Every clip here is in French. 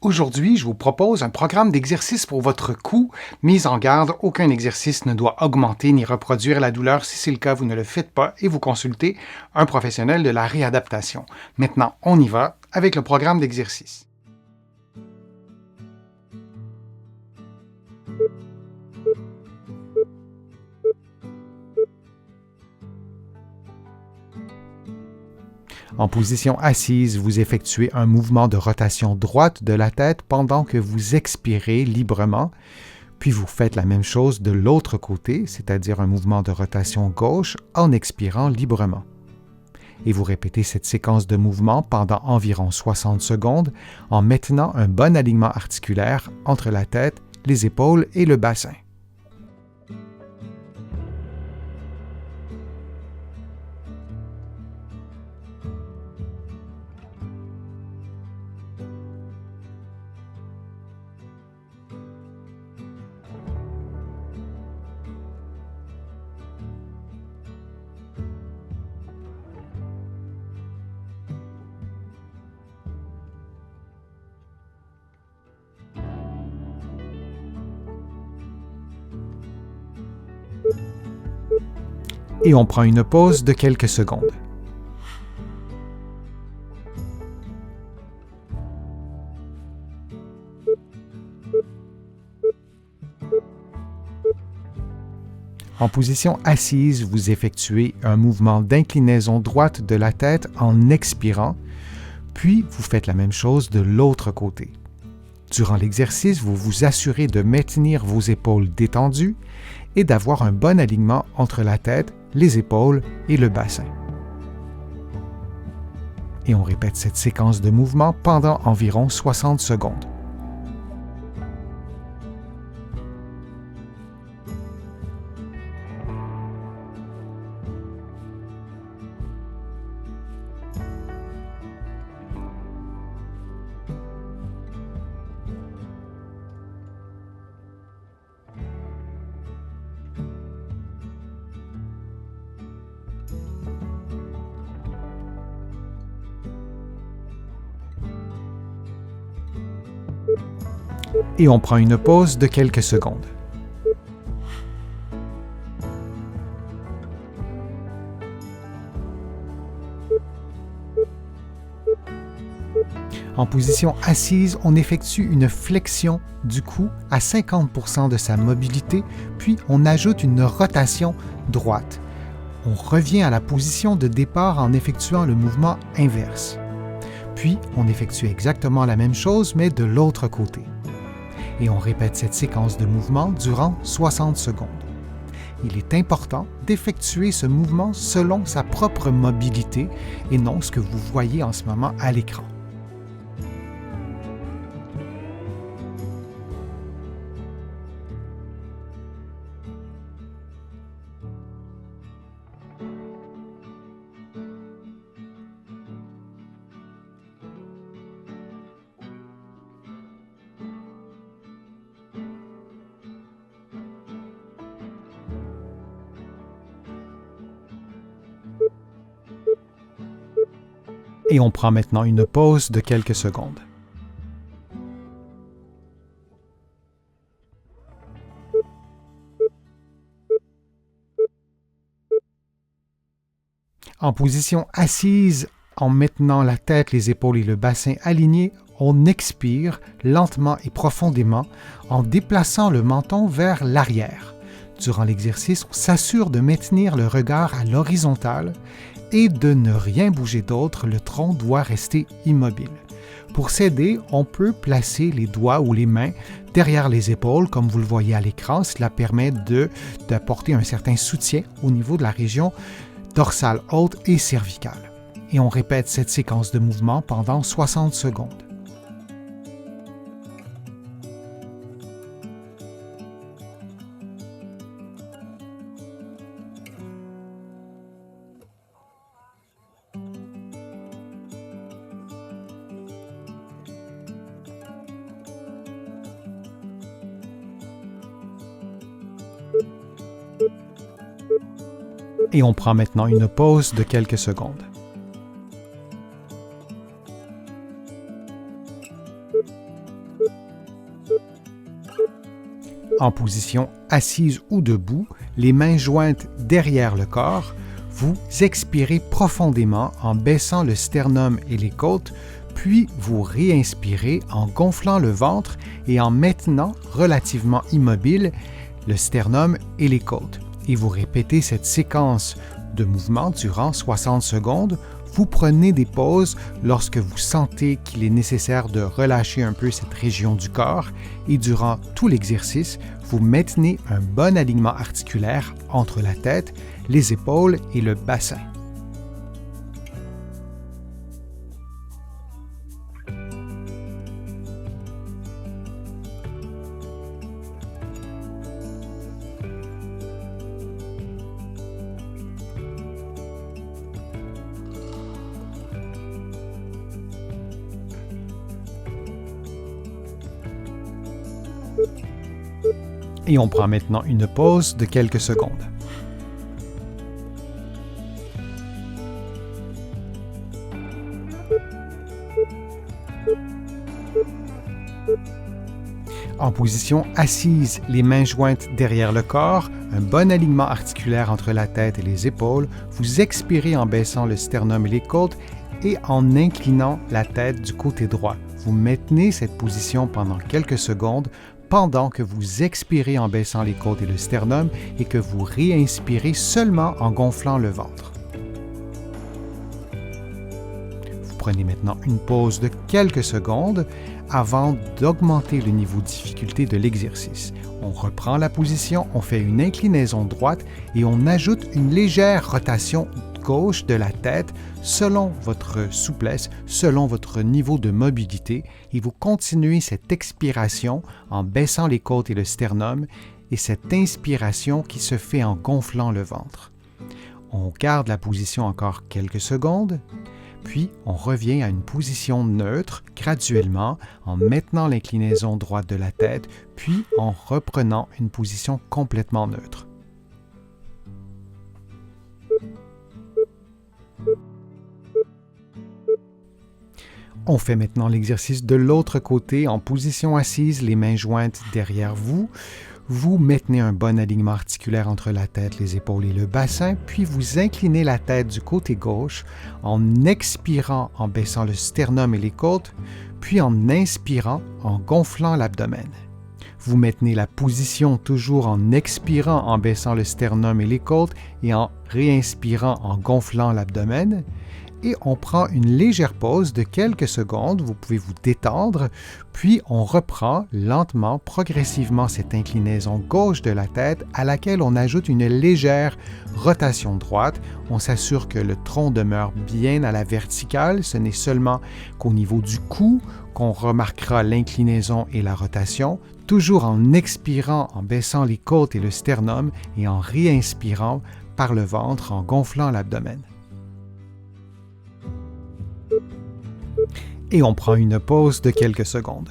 Aujourd'hui, je vous propose un programme d'exercice pour votre cou. Mise en garde, aucun exercice ne doit augmenter ni reproduire la douleur. Si c'est le cas, vous ne le faites pas et vous consultez un professionnel de la réadaptation. Maintenant, on y va avec le programme d'exercice. En position assise, vous effectuez un mouvement de rotation droite de la tête pendant que vous expirez librement, puis vous faites la même chose de l'autre côté, c'est-à-dire un mouvement de rotation gauche en expirant librement. Et vous répétez cette séquence de mouvements pendant environ 60 secondes en maintenant un bon alignement articulaire entre la tête, les épaules et le bassin. Et on prend une pause de quelques secondes. En position assise, vous effectuez un mouvement d'inclinaison droite de la tête en expirant, puis vous faites la même chose de l'autre côté. Durant l'exercice, vous vous assurez de maintenir vos épaules détendues et d'avoir un bon alignement entre la tête, les épaules et le bassin. Et on répète cette séquence de mouvements pendant environ 60 secondes. Et on prend une pause de quelques secondes. En position assise, on effectue une flexion du cou à 50% de sa mobilité, puis on ajoute une rotation droite. On revient à la position de départ en effectuant le mouvement inverse. Puis, on effectue exactement la même chose, mais de l'autre côté. Et on répète cette séquence de mouvements durant 60 secondes. Il est important d'effectuer ce mouvement selon sa propre mobilité et non ce que vous voyez en ce moment à l'écran. Et on prend maintenant une pause de quelques secondes. En position assise, en maintenant la tête, les épaules et le bassin alignés, on expire lentement et profondément en déplaçant le menton vers l'arrière. Durant l'exercice, on s'assure de maintenir le regard à l'horizontale et de ne rien bouger d'autre, le tronc doit rester immobile. Pour s'aider, on peut placer les doigts ou les mains derrière les épaules, comme vous le voyez à l'écran. Cela permet d'apporter un certain soutien au niveau de la région dorsale haute et cervicale. Et on répète cette séquence de mouvements pendant 60 secondes. Et on prend maintenant une pause de quelques secondes. En position assise ou debout, les mains jointes derrière le corps, vous expirez profondément en baissant le sternum et les côtes, puis vous réinspirez en gonflant le ventre et en maintenant relativement immobile le sternum et les côtes. Et vous répétez cette séquence de mouvements durant 60 secondes. Vous prenez des pauses lorsque vous sentez qu'il est nécessaire de relâcher un peu cette région du corps et durant tout l'exercice, vous maintenez un bon alignement articulaire entre la tête, les épaules et le bassin. Et on prend maintenant une pause de quelques secondes. En position assise, les mains jointes derrière le corps, un bon alignement articulaire entre la tête et les épaules, vous expirez en baissant le sternum et les côtes et en inclinant la tête du côté droit. Vous maintenez cette position pendant quelques secondes pendant que vous expirez en baissant les côtes et le sternum et que vous réinspirez seulement en gonflant le ventre. Vous prenez maintenant une pause de quelques secondes avant d'augmenter le niveau de difficulté de l'exercice. On reprend la position, on fait une inclinaison droite et on ajoute une légère rotation gauche de la tête selon votre souplesse, selon votre niveau de mobilité et vous continuez cette expiration en baissant les côtes et le sternum et cette inspiration qui se fait en gonflant le ventre. On garde la position encore quelques secondes, puis on revient à une position neutre graduellement en maintenant l'inclinaison droite de la tête, puis en reprenant une position complètement neutre. On fait maintenant l'exercice de l'autre côté en position assise, les mains jointes derrière vous. Vous maintenez un bon alignement articulaire entre la tête, les épaules et le bassin, puis vous inclinez la tête du côté gauche en expirant en baissant le sternum et les côtes, puis en inspirant en gonflant l'abdomen. Vous maintenez la position toujours en expirant en baissant le sternum et les côtes et en réinspirant en gonflant l'abdomen. Et on prend une légère pause de quelques secondes, vous pouvez vous détendre, puis on reprend lentement, progressivement cette inclinaison gauche de la tête à laquelle on ajoute une légère rotation droite. On s'assure que le tronc demeure bien à la verticale, ce n'est seulement qu'au niveau du cou qu'on remarquera l'inclinaison et la rotation, toujours en expirant, en baissant les côtes et le sternum et en réinspirant par le ventre en gonflant l'abdomen. Et on prend une pause de quelques secondes.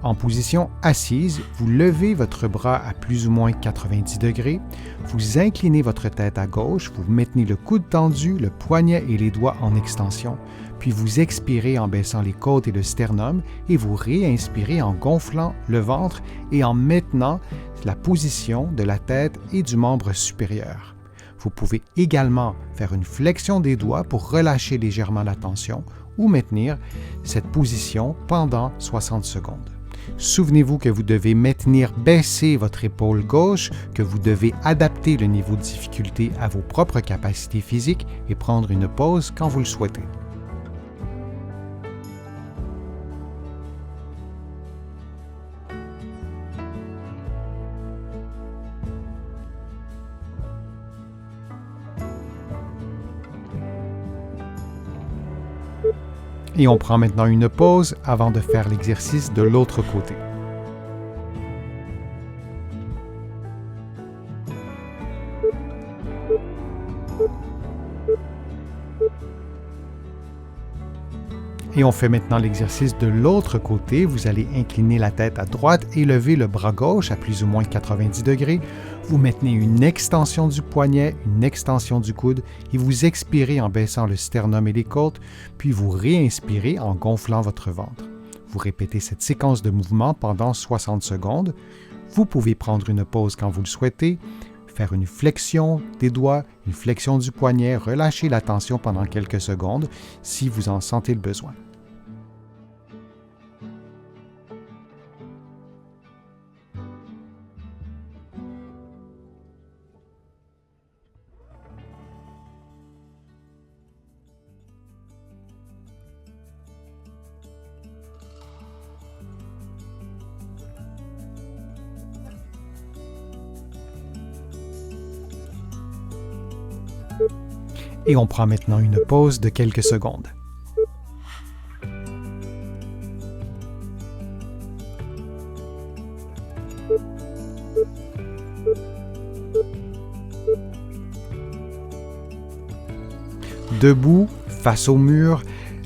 En position assise, vous levez votre bras à plus ou moins 90 degrés, vous inclinez votre tête à gauche, vous maintenez le coude tendu, le poignet et les doigts en extension, puis vous expirez en baissant les côtes et le sternum et vous réinspirez en gonflant le ventre et en maintenant la position de la tête et du membre supérieur. Vous pouvez également faire une flexion des doigts pour relâcher légèrement la tension ou maintenir cette position pendant 60 secondes. Souvenez-vous que vous devez maintenir baisser votre épaule gauche, que vous devez adapter le niveau de difficulté à vos propres capacités physiques et prendre une pause quand vous le souhaitez. Et on prend maintenant une pause avant de faire l'exercice de l'autre côté. Et on fait maintenant l'exercice de l'autre côté. Vous allez incliner la tête à droite et lever le bras gauche à plus ou moins 90 degrés. Vous maintenez une extension du poignet, une extension du coude et vous expirez en baissant le sternum et les côtes, puis vous réinspirez en gonflant votre ventre. Vous répétez cette séquence de mouvements pendant 60 secondes. Vous pouvez prendre une pause quand vous le souhaitez, faire une flexion des doigts, une flexion du poignet, relâcher la tension pendant quelques secondes si vous en sentez le besoin. Et on prend maintenant une pause de quelques secondes. Debout, face au mur,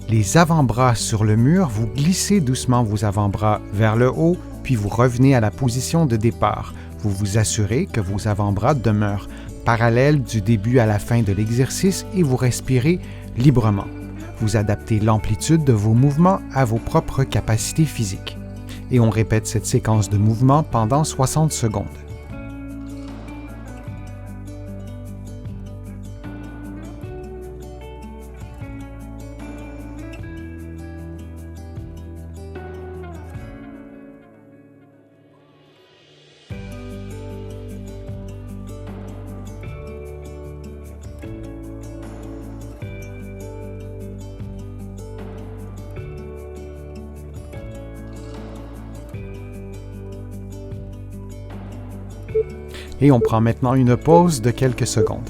les avant-bras sur le mur, vous glissez doucement vos avant-bras vers le haut, puis vous revenez à la position de départ. Vous vous assurez que vos avant-bras demeurent parallèles du début à la fin de l'exercice et vous respirez librement. Vous adaptez l'amplitude de vos mouvements à vos propres capacités physiques. Et on répète cette séquence de mouvements pendant 60 secondes. Et on prend maintenant une pause de quelques secondes.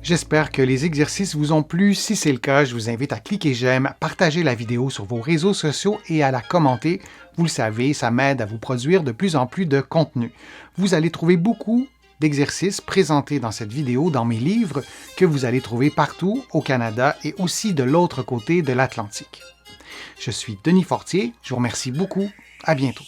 J'espère que les exercices vous ont plu. Si c'est le cas, je vous invite à cliquer j'aime, à partager la vidéo sur vos réseaux sociaux et à la commenter. Vous le savez, ça m'aide à vous produire de plus en plus de contenu. Vous allez trouver beaucoup d'exercices présentés dans cette vidéo dans mes livres que vous allez trouver partout au Canada et aussi de l'autre côté de l'Atlantique. Je suis Denis Fortier, je vous remercie beaucoup. À bientôt.